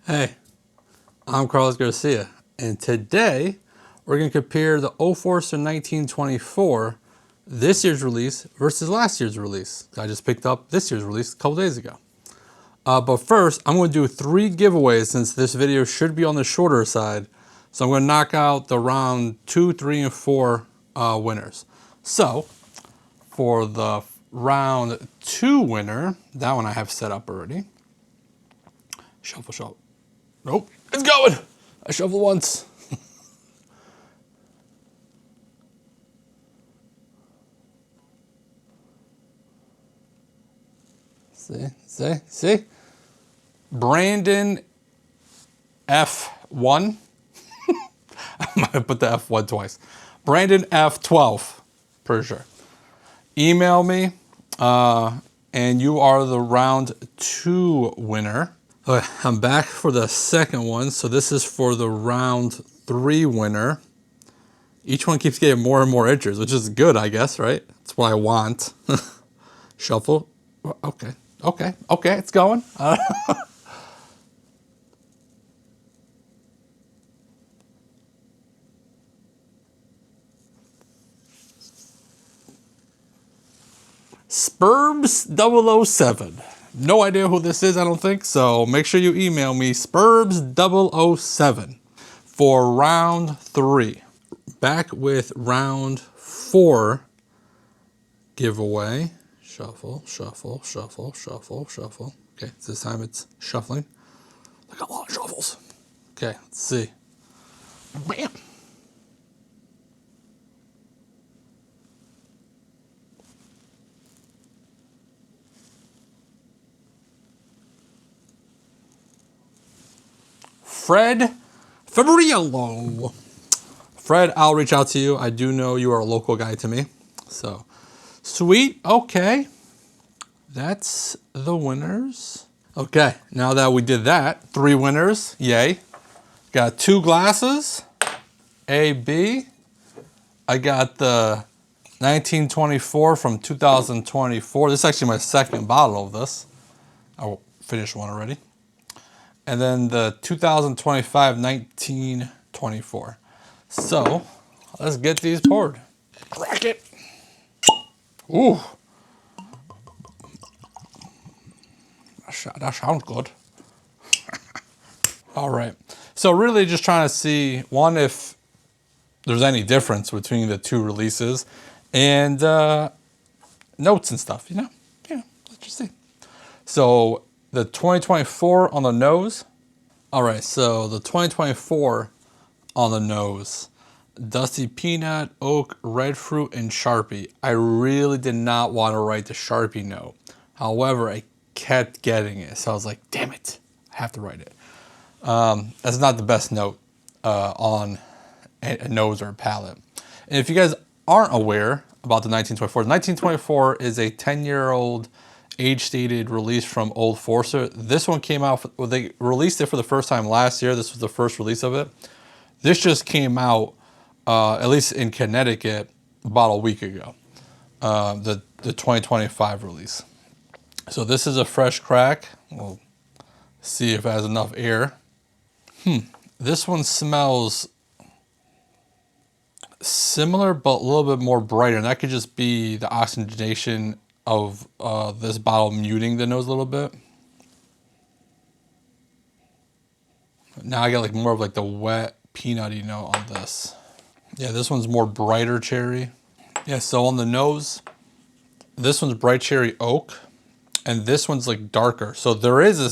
Hey, I'm Carlos Garcia, and today we're going to compare the Old Forester 1924, this year's release versus last year's release. I just picked up this year's release a couple days ago. But first, I'm going to do 3 giveaways since this video should be on the shorter side. So I'm going to knock out the round 2, 3, and 4 winners. So for the round 2 winner, that one I have set up already. Shuffle, shuffle. Nope, it's going. I shuffled once. See? Brandon F1. I might have put the F1 twice. Brandon F12, for sure. Email me, and you are the round 2 winner. Okay, I'm back for the second one. So this is for the round 3 winner. Each one keeps getting more and more entries, which is good, I guess, right? That's what I want. Shuffle. Okay, it's going. Spurbs 007. No idea who this is, I don't think, so make sure you email me, Spurbs 007, for round 3. Back with round 4 giveaway. Shuffle, shuffle, shuffle, shuffle, shuffle. Okay, this time it's shuffling. I got a lot of shuffles. Okay, let's see. Bam! Fred Fabriello. Fred, I'll reach out to you. I do know you are a local guy to me. So, sweet. Okay. That's the winners. Okay, now that we did that, 3 winners. Yay. Got 2 glasses. A, B. I got the 1924 from 2024. This is actually my second bottle of this. I finished one already. And then the 2025 1924. So let's get these poured. Crack it. Ooh. That sounds good. All right. So really just trying to see, one, if there's any difference between the 2 releases and notes and stuff, you know? Yeah, let's just see. So the 2024 on the nose. All right, so the 2024 on the nose. Dusty peanut, oak, red fruit, and Sharpie. I really did not want to write the Sharpie note. However, I kept getting it. So I was like, damn it, I have to write it. That's not the best note on a nose or a palate. And if you guys aren't aware about the 1924, the 1924 is a 10-year-old age-stated release from Old Forester. This one came out, well, they released it for the first time last year. This was the first release of it. This just came out, at least in Connecticut, about a week ago. The 2025 release. So this is a fresh crack. We'll see if it has enough air. This one smells similar, but a little bit more brighter. And that could just be the oxygenation of this bottle muting the nose a little bit. Now I get like more of like the wet peanutty note on this. Yeah, this one's more brighter cherry. Yeah, so on the nose, this one's bright cherry oak, and this one's like darker. So there is a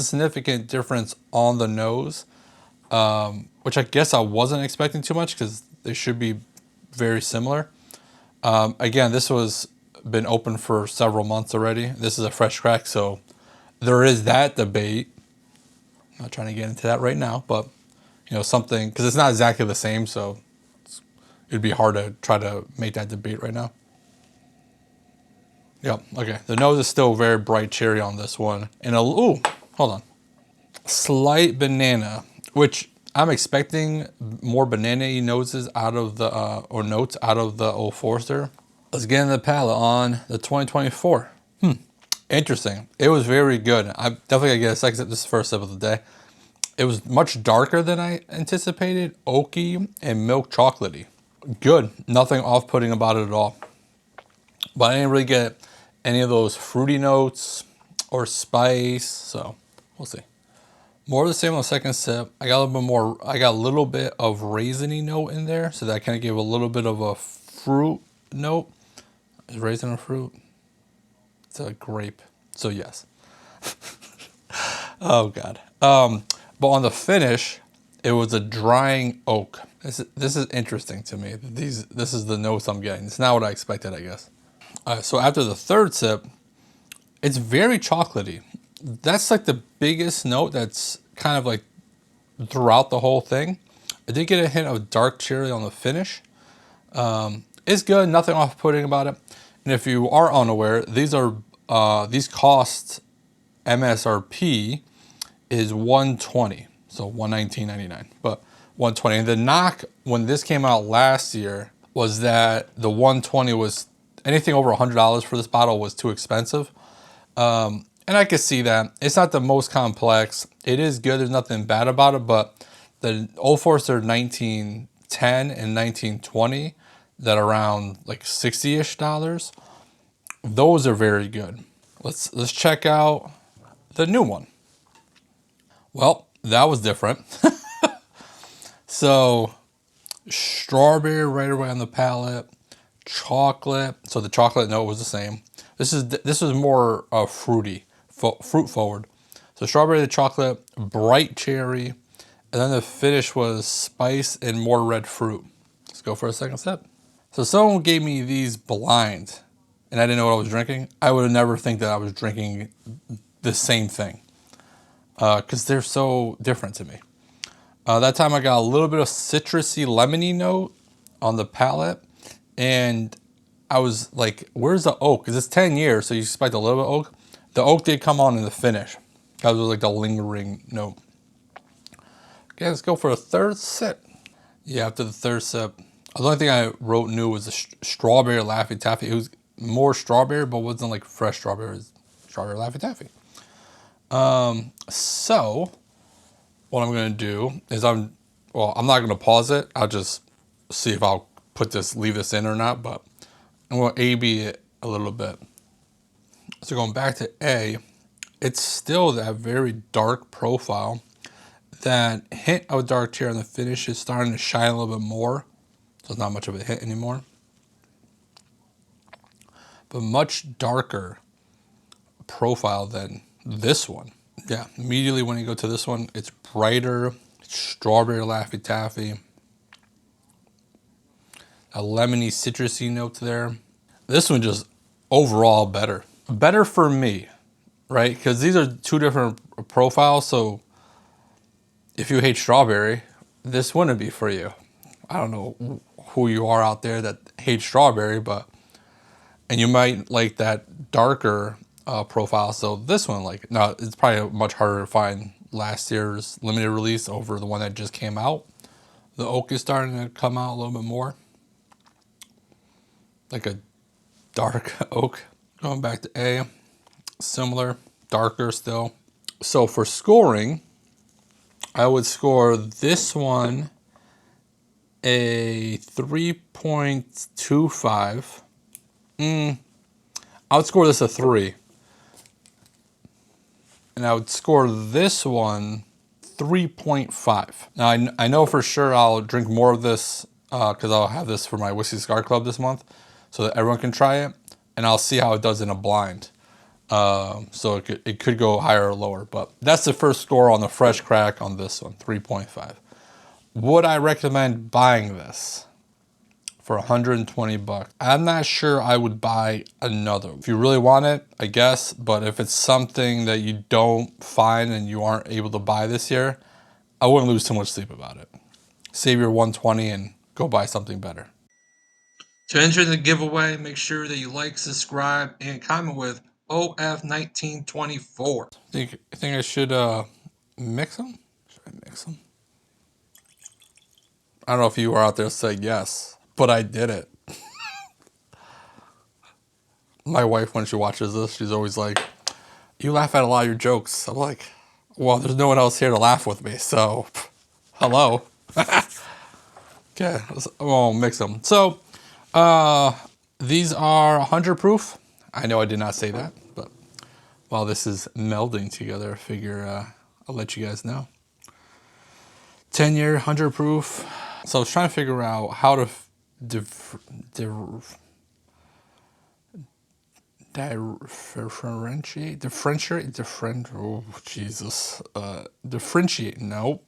significant difference on the nose, which I guess I wasn't expecting too much because they should be very similar. Again, this was been open for several months already. This is a fresh crack, so there is that debate. I'm not trying to get into that right now, but you know, something, because it's not exactly the same, so it'd be hard to try to make that debate right now. Yep, okay. The nose is still very bright cherry on this one. And ooh, hold on. Slight banana, which I'm expecting more banana-y noses out of the, or notes out of the Old Forester. Let's get in the palate on the 2024. Interesting. It was very good. I'm definitely gonna get a second sip. This is the first sip of the day. It was much darker than I anticipated, oaky and milk chocolatey. Good, nothing off-putting about it at all. But I didn't really get any of those fruity notes or spice, so we'll see. More of the same on the second sip. I got a little bit more, I got a little bit of raisiny note in there, so that kind of gave a little bit of a fruit note. Is raisin a fruit? It's a grape, so yes. Oh God. But on the finish, it was a drying oak. This is interesting to me. This is the notes I'm getting. It's not what I expected, I guess. So after the third sip, it's very chocolatey. That's like the biggest note that's kind of like throughout the whole thing. I did get a hint of dark cherry on the finish. It's good, nothing off-putting about it. And if you are unaware, these cost MSRP is $120, so $119.99, but $120. And the knock when this came out last year was that the $120 was anything over $100 for this bottle was too expensive. And I could see that. It's not the most complex. It is good. There's nothing bad about it, but the Old Forester 1910 and 1920 that are around like $60-ish, those are very good. Let's check out the new one. Well, that was different. So strawberry right away on the palate, chocolate. So the chocolate note was the same. This is more fruity, fruit forward. So strawberry, the chocolate, bright cherry, and then the finish was spice and more red fruit. Let's go for a second sip. So someone gave me these blind, and I didn't know what I was drinking. I would have never think that I was drinking the same thing, because they're so different to me. That time I got a little bit of citrusy, lemony note on the palate, and I was like, where's the oak? Because it's 10 years, so you expect a little bit of oak. The oak did come on in the finish. That was like the lingering note. Okay, let's go for a third sip. Yeah, after the third sip, the only thing I wrote new was the strawberry Laffy Taffy. It was more strawberry, but wasn't like fresh strawberry. It was strawberry Laffy Taffy. So what I'm gonna do is I'm not gonna pause it. I'll just see if I'll leave this in or not, but I'm gonna A/B it a little bit. So going back to A, it's still that very dark profile. That hint of dark cherry on the finish is starting to shine a little bit more. So it's not much of a hint anymore. But much darker profile than this one. Yeah, immediately when you go to this one, it's brighter. It's strawberry Laffy Taffy. A lemony, citrusy note there. This one just overall better. Better for me, right? Because these are two different profiles. So if you hate strawberry, this wouldn't be for you. I don't know who you are out there that hates strawberry, and you might like that darker profile. So this one, no, it's probably much harder to find last year's limited release over the one that just came out. The oak is starting to come out a little bit more. Like a dark oak. Going back to A, similar, darker still. So for scoring, I would score this one a 3.25. I would score this a 3. And I would score this one 3.5. Now, I know for sure I'll drink more of this because I'll have this for my Whiskey Cigar Club this month so that everyone can try it. And I'll see how it does in a blind. So it could go higher or lower. But that's the first score on the fresh crack on this one, 3.5. Would I recommend buying this for $120? I'm not sure I would buy another. If you really want it, I guess. But if it's something that you don't find and you aren't able to buy this year, I wouldn't lose too much sleep about it. Save your $120 and go buy something better. To enter the giveaway, make sure that you like, subscribe, and comment with OF1924. I think I should mix them? Should I mix them? I don't know if you were out there saying yes, but I did it. My wife, when she watches this, she's always like, you laugh at a lot of your jokes. I'm like, Well, there's no one else here to laugh with me, so hello. Okay, we'll mix them. So, these are 100 proof. I know I did not say that, but while this is melding together, I figure I'll let you guys know. 10-year, 100 proof. So I was trying to figure out how to differentiate, no.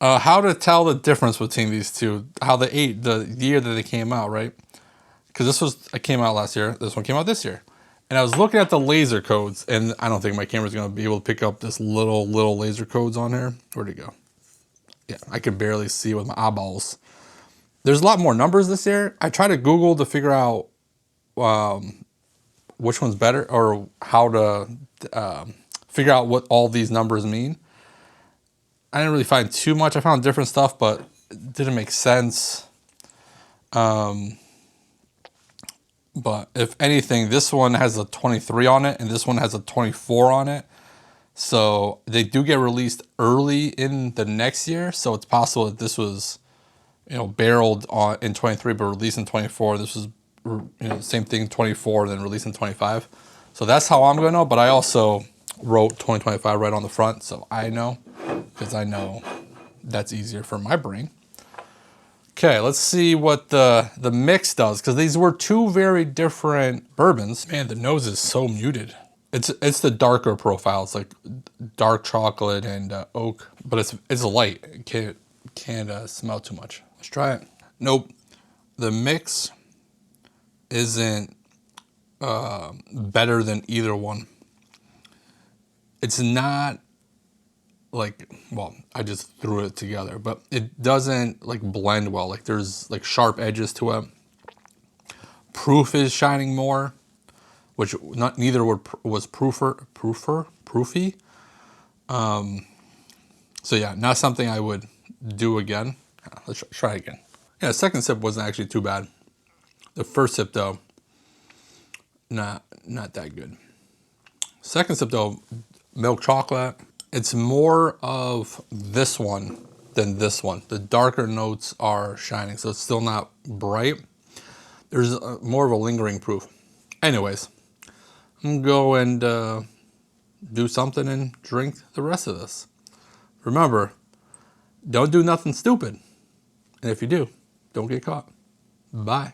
How to tell the difference between these two, how the year that they came out, right? Because it came out last year, this one came out this year. And I was looking at the laser codes, and I don't think my camera's gonna be able to pick up this little laser codes on here. Where'd it go? Yeah, I could barely see with my eyeballs. There's a lot more numbers this year. I tried to Google to figure out which one's better, or how to figure out what all these numbers mean. I didn't really find too much. I found different stuff, but it didn't make sense. But if anything, this one has a 23 on it, and this one has a 24 on it. So they do get released early in the next year. So it's possible that this was, barreled in 23, but released in 24. This was, same thing, 24, then released in 25. So that's how I'm going to know. But I also wrote 2025 right on the front, so I know, because I know that's easier for my brain. Okay, let's see what the mix does, because these were two very different bourbons. Man, the nose is so muted. It's the darker profile. It's like dark chocolate and oak, but it's light. It can't smell too much. Let's try it. Nope, the mix isn't better than either one. It's not like, well, I just threw it together, but it doesn't like blend well. Like there's like sharp edges to it. Proof is shining more, which neither was proofy. So yeah, not something I would do again. Let's try again. Yeah, the second sip wasn't actually too bad. The first sip though, not that good. Second sip though, milk chocolate. It's more of this one than this one. The darker notes are shining, so it's still not bright. There's more of a lingering proof. Anyways, I'm going to go and do something and drink the rest of this. Remember, don't do nothing stupid. And if you do, don't get caught. Bye.